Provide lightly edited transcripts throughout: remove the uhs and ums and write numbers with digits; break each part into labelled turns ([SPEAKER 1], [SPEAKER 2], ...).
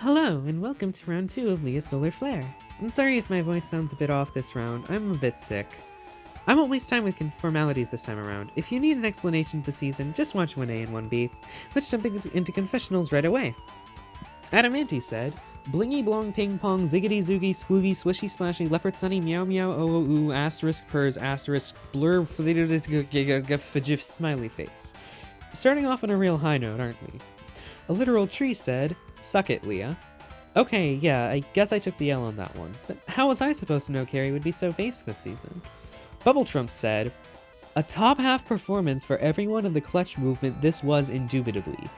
[SPEAKER 1] Hello, and welcome to round 2 of Leah's Solar Flare. I'm sorry if my voice sounds a bit off this round, I'm a bit sick. I won't waste time with formalities this time around. If you need an explanation of the season, just watch 1A and 1B. Let's jump into confessionals right away. Adamanti said, Blingy blong ping pong ziggity zoogie swoogie swishy splashy leopard sunny meow meow ooh asterisk purrs asterisk blur fajif smiley face. Starting off on a real high note, aren't we? A literal tree said, Suck it, Leah. Okay, yeah, I guess I took the L on that one, but how was I supposed to know Carrie would be so based this season? Bubble Trump said, A top half performance for everyone in the clutch movement, this was indubitably.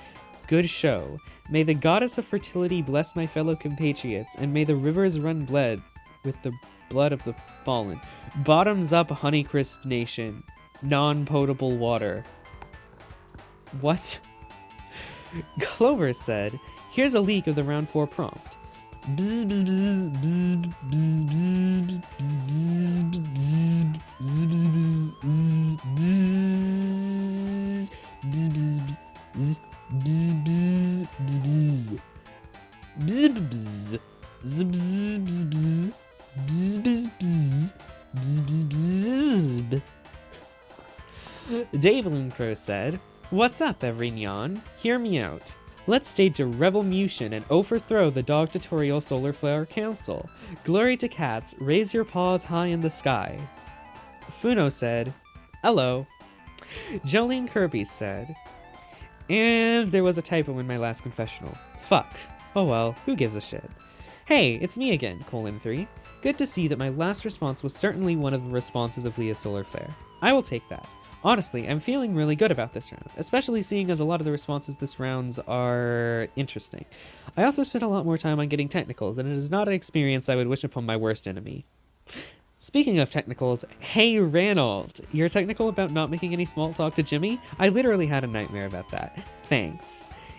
[SPEAKER 1] Good show. May the goddess of fertility bless my fellow compatriots, and may the rivers run bled with the blood of the fallen. Bottoms up, Honeycrisp Nation. Non-potable water. What? Clover said, Here's a leak of the round 4 prompt. Dave Looncrow said, What's up, Everignon? Hear me out. Let's stage a revolution and overthrow the Dog Tutorial Solar Flare Council. Glory to cats, raise your paws high in the sky. Funo said, Hello. Jolene Kirby said, And there was a typo in my last confessional. Fuck. Oh well, who gives a shit? Hey, it's me again, 3. Good to see that my last response was certainly one of the responses of Leah's Solar Flare. I will take that. Honestly, I'm feeling really good about this round, especially seeing as a lot of the responses this round are interesting. I also spent a lot more time on getting technicals, and it is not an experience I would wish upon my worst enemy. Speaking of technicals, hey Ranald! Your technical about not making any small talk to Jimmy? I literally had a nightmare about that. Thanks.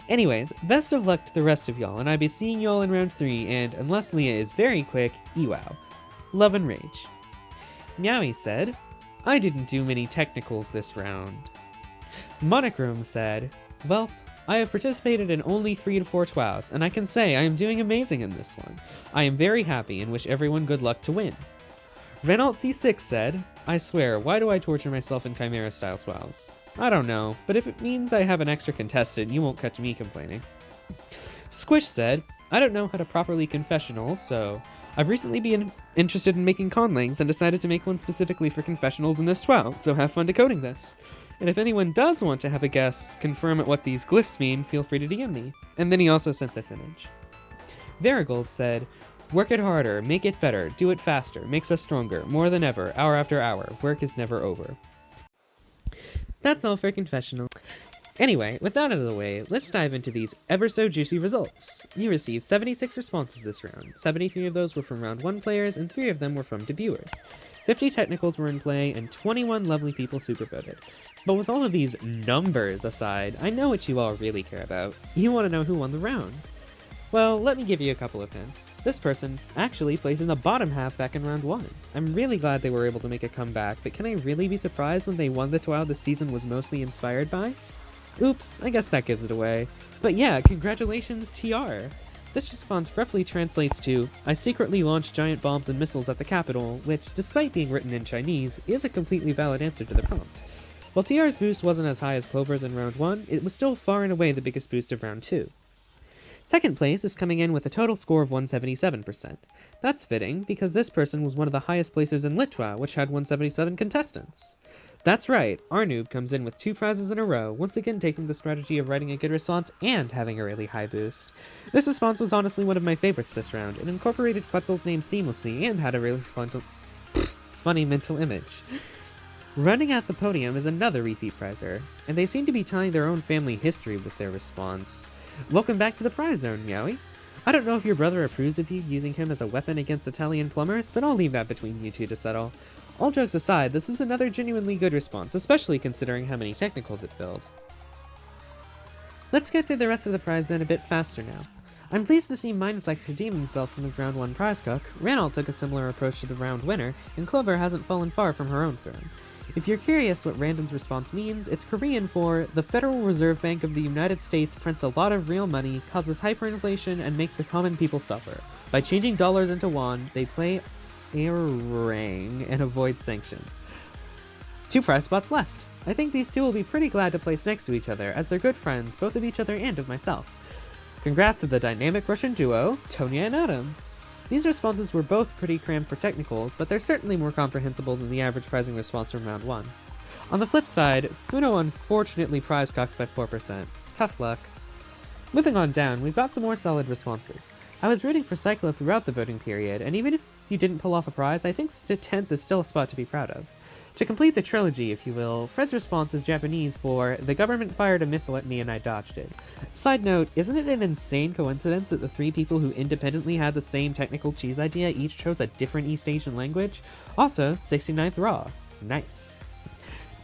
[SPEAKER 1] Anyways, best of luck to the rest of y'all, and I'll be seeing y'all in round 3, and unless Leah is very quick, TWOW. Love and rage. Meowie said, I didn't do many technicals this round. Monochrome said, Well, I have participated in only 3 to 4 TWOWs, and I can say I am doing amazing in this one. I am very happy and wish everyone good luck to win. Renault C6 said, I swear, why do I torture myself in Chimera-style TWOWs? I don't know, but if it means I have an extra contestant, you won't catch me complaining. Squish said, I don't know how to properly confessional, so I've recently been interested in making conlangs and decided to make one specifically for confessionals in this TWOW, so have fun decoding this. And if anyone does want to have a guess, confirm at what these glyphs mean, feel free to DM me. And then he also sent this image. Varigold said, Work it harder, make it better, do it faster, makes us stronger, more than ever, hour after hour, work is never over. That's all for confessional. Anyway, with that out of the way, let's dive into these ever-so-juicy results. You received 76 responses this round. 73 of those were from round 1 players, and 3 of them were from debuters. 50 technicals were in play, and 21 lovely people supervoted. But with all of these numbers aside, I know what you all really care about. You want to know who won the round. Well, let me give you a couple of hints. This person actually placed in the bottom half back in round 1. I'm really glad they were able to make a comeback, but can I really be surprised when they won the TWOW this season was mostly inspired by? Oops, I guess that gives it away. But yeah, congratulations, TR! This response roughly translates to, I secretly launched giant bombs and missiles at the capital, which, despite being written in Chinese, is a completely valid answer to the prompt. While TR's boost wasn't as high as Clover's in round 1, it was still far and away the biggest boost of round 2. Second place is coming in with a total score of 177%. That's fitting, because this person was one of the highest placers in Litwa, which had 177 contestants. That's right, our noob comes in with 2 prizes in a row, once again taking the strategy of writing a good response and having a really high boost. This response was honestly one of my favorites this round. It incorporated Quetzal's name seamlessly and had a really funny mental image. Running at the podium is another repeat prizer, and they seem to be telling their own family history with their response. Welcome back to the prize zone, Meowie. I don't know if your brother approves of you using him as a weapon against Italian plumbers, but I'll leave that between you two to settle. All jokes aside, this is another genuinely good response, especially considering how many technicals it filled. Let's get through the rest of the prize zone a bit faster now. I'm pleased to see Mindflex redeem himself from his round 1 prize cook, Ranald took a similar approach to the round winner, and Clover hasn't fallen far from her own throne. If you're curious what Random's response means, it's Korean for the Federal Reserve Bank of the United States prints a lot of real money, causes hyperinflation, and makes the common people suffer. By changing dollars into won, they play Arirang and avoid sanctions. 2 prize spots left. I think these two will be pretty glad to place next to each other, as they're good friends, both of each other and of myself. Congrats to the dynamic Russian duo, Tonya and Adam. These responses were both pretty crammed for technicals, but they're certainly more comprehensible than the average prizing response from round 1. On the flip side, Funo unfortunately prize cocks by 4%. Tough luck. Moving on down, we've got some more solid responses. I was rooting for Cyclo throughout the voting period, and even if you didn't pull off a prize, I think 10th is still a spot to be proud of. To complete the trilogy, if you will, Fred's response is Japanese for, the government fired a missile at me and I dodged it. Side note, isn't it an insane coincidence that the 3 people who independently had the same technical cheese idea each chose a different East Asian language? Also, 69th Raw. Nice.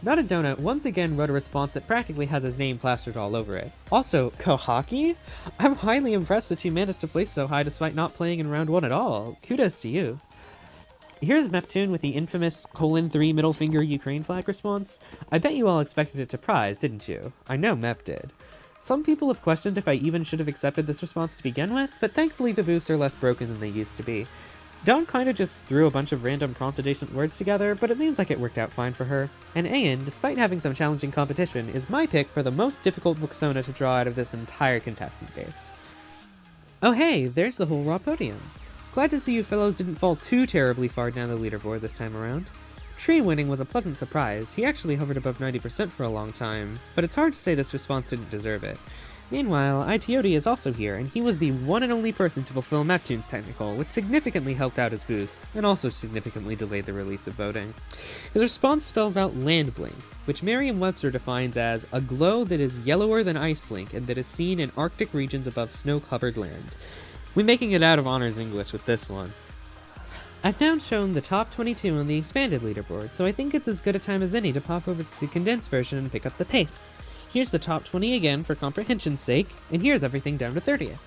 [SPEAKER 1] Not a Donut once again wrote a response that practically has his name plastered all over it. Also, Kohaki? I'm highly impressed that you managed to place so high despite not playing in round 1 at all. Kudos to you. Here's Meptune with the infamous :3 middle finger Ukraine flag response. I bet you all expected it to prize, didn't you? I know Mep did. Some people have questioned if I even should have accepted this response to begin with, but thankfully the boosts are less broken than they used to be. Dawn kinda just threw a bunch of random prompt adjacent words together, but it seems like it worked out fine for her. And Ayan, despite having some challenging competition, is my pick for the most difficult persona to draw out of this entire contestant base. Oh hey, there's the whole Raw podium. Glad to see you fellows didn't fall too terribly far down the leaderboard this time around. Tree winning was a pleasant surprise. He actually hovered above 90% for a long time, but it's hard to say this response didn't deserve it. Meanwhile, ITOD is also here, and he was the one and only person to fulfill Meptune's technical, which significantly helped out his boost, and also significantly delayed the release of voting. His response spells out Land Blink, which Merriam-Webster defines as a glow that is yellower than Ice Blink and that is seen in Arctic regions above snow-covered land. We're making it out of honors English with this one. I've now shown the top 22 on the expanded leaderboard, so I think it's as good a time as any to pop over to the condensed version and pick up the pace. Here's the top 20 again for comprehension's sake, and here's everything down to 30th.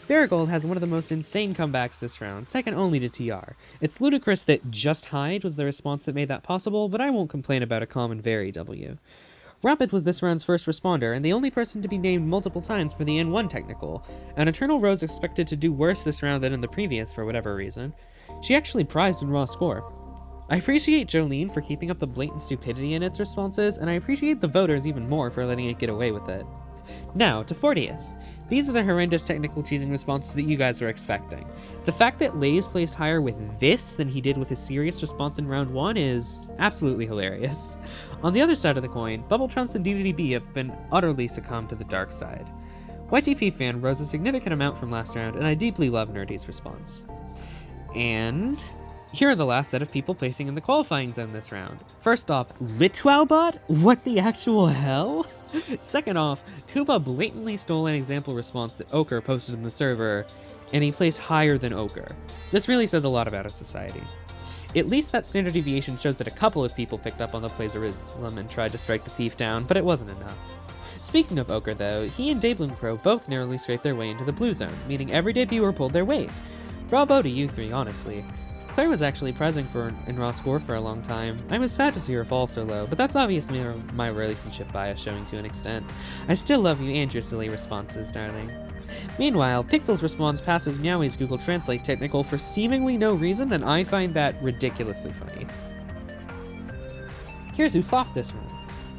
[SPEAKER 1] Baragold has one of the most insane comebacks this round, second only to TR. It's ludicrous that Just Hide was the response that made that possible, but I won't complain about a common very W. Rapid was this round's first responder, and the only person to be named multiple times for the N1 technical, and Eternal Rose expected to do worse this round than in the previous for whatever reason. She actually prized in raw score. I appreciate Jolene for keeping up the blatant stupidity in its responses, and I appreciate the voters even more for letting it get away with it. Now, to 40th. These are the horrendous technical cheesing responses that you guys are expecting. The fact that Lays placed higher with this than he did with his serious response in round 1 is absolutely hilarious. On the other side of the coin, Bubble Trumps and DDDB have been utterly succumbed to the dark side. YTP fan rose a significant amount from last round, and I deeply love Nerdy's response. And here are the last set of people placing in the qualifying zone this round. First off, LitWowBot? What the actual hell? Second off, Kuba blatantly stole an example response that Ochre posted in the server, and he placed higher than Ochre. This really says a lot about our society. At least that standard deviation shows that a couple of people picked up on the plagiarism and tried to strike the thief down, but it wasn't enough. Speaking of Ochre though, he and Daybloom Crow both narrowly scraped their way into the blue zone, meaning every debuter pulled their weight. Bravo to you three, honestly. Claire was actually prizing in raw score for a long time. I was sad to see her fall so low, but that's obviously my relationship bias showing to an extent. I still love you and your silly responses, darling. Meanwhile, Pixel's response passes Meowie's Google Translate technical for seemingly no reason, and I find that ridiculously funny. Here's who flopped this round.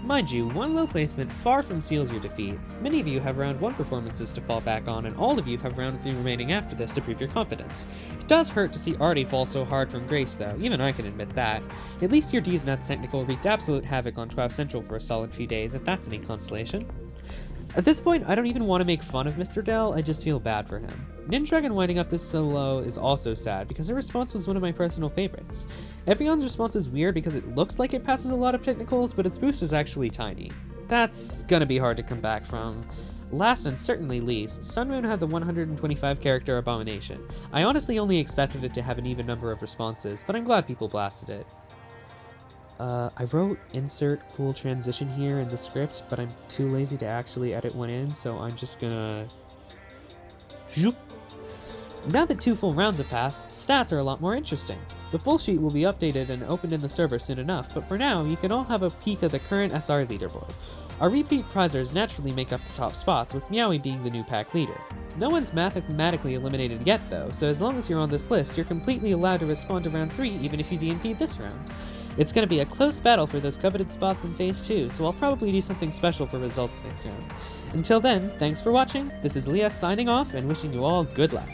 [SPEAKER 1] Mind you, one low placement far from seals your defeat. Many of you have round 1 performances to fall back on, and all of you have round 3 remaining after this to prove your confidence. It does hurt to see Artie fall so hard from Grace though, even I can admit that. At least your D's Nuts technical wreaked absolute havoc on TWOW Central for a solid few days, if that's any consolation. At this point, I don't even want to make fun of Mr. Dell, I just feel bad for him. Ninjadragon winding up this so low is also sad, because her response was one of my personal favorites. Everyone's response is weird because it looks like it passes a lot of technicals, but its boost is actually tiny. That's gonna be hard to come back from. Last and certainly least, Sunmoon had the 125 character Abomination. I honestly only accepted it to have an even number of responses, but I'm glad people blasted it. I wrote insert cool transition here in the script, but I'm too lazy to actually edit one in, so I'm just gonna... Zoop. Now that 2 full rounds have passed, stats are a lot more interesting. The full sheet will be updated and opened in the server soon enough, but for now, you can all have a peek at the current SR leaderboard. Our repeat prizers naturally make up the top spots, with Meowie being the new pack leader. No one's mathematically eliminated yet though, so as long as you're on this list, you're completely allowed to respond to round 3 even if you DNP'd this round. It's going to be a close battle for those coveted spots in Phase 2, so I'll probably do something special for results next round. Until then, thanks for watching, this is Leah signing off and wishing you all good luck.